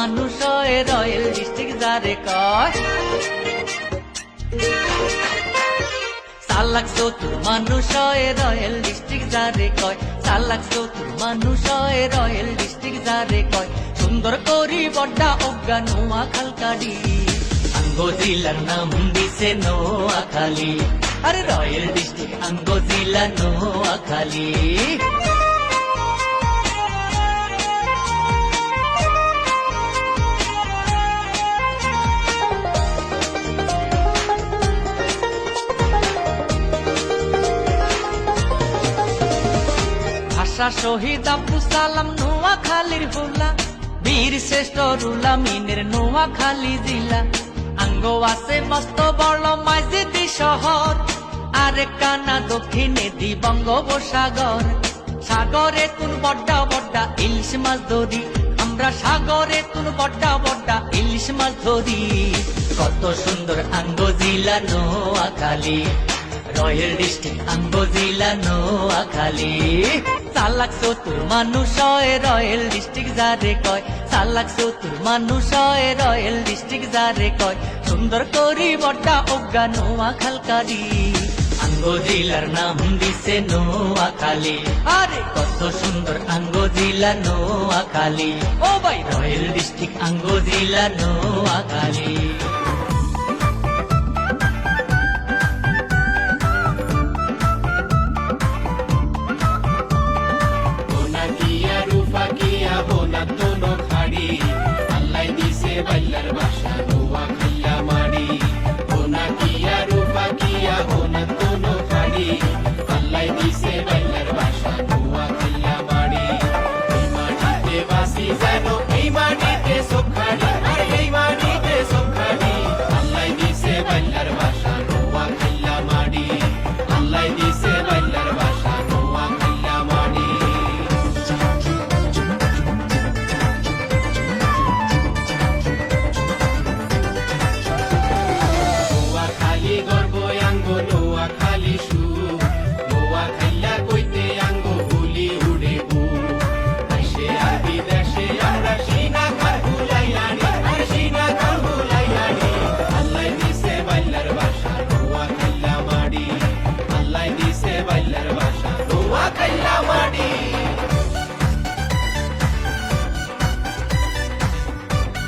মানুষ হয় royal district যারে কয় চালাক চতুর মানুষ হয় রয়্যাল ডিস্ট্রিক্ট যারে কয় চালাক চতুর মানুষ হয় রয়্যাল ডিস্ট্রিক্ট যারে কয় সুন্দর করি বড্ডা অজ্ঞা নোয়াখালী আঙ্গ জেলার নাম দিছে নোয়াখালী আরে রয়্যাল ডিস্ট্রিক্ট আঙ্গ জেলা নোয়াখালী ভাষা শহীদ আব্দুল সালাম নোয়াখালীর হুলা বীর শ্রেষ্ঠ রুলা মিনের নোয়াখালী জেলা আঙ্গ আছে মস্ত বড় মাইজদি শহর আরে কানা দক্ষিণে দি বঙ্গোপসাগর সাগরে তুন বড্ডা বড্ডা ইলিশ মাছ ধরি আমরা সাগরে তুন বড্ডা বড্ডা ইলিশ মাছ ধরি কত সুন্দর আঙ্গ জেলা নোয়াখালী রয়্যাল ডিস্ট্রিক্ট আঙ্গ জেলা নোয়াখালী চালাক চতুর মানুষ হয় রয়্যাল ডিস্ট্রিক্ট যারে কয় চালাক চতুর মানুষ হয় রয়্যাল ডিস্ট্রিক্ট যারে কয় সুন্দর করি বড্ডা অজ্ঞা নোয়াখালী আঙ্গ জেলার নাম দিছে নোয়াখালী আরে কত সুন্দর আঙ্গ জেলা নোয়াখালী ও ভাই রয়্যাল ডিস্ট্রিক্ট আঙ্গ জেলা Noakhali Bonakia, Rufakia, Bonatono, Khadi, Allah dice baila.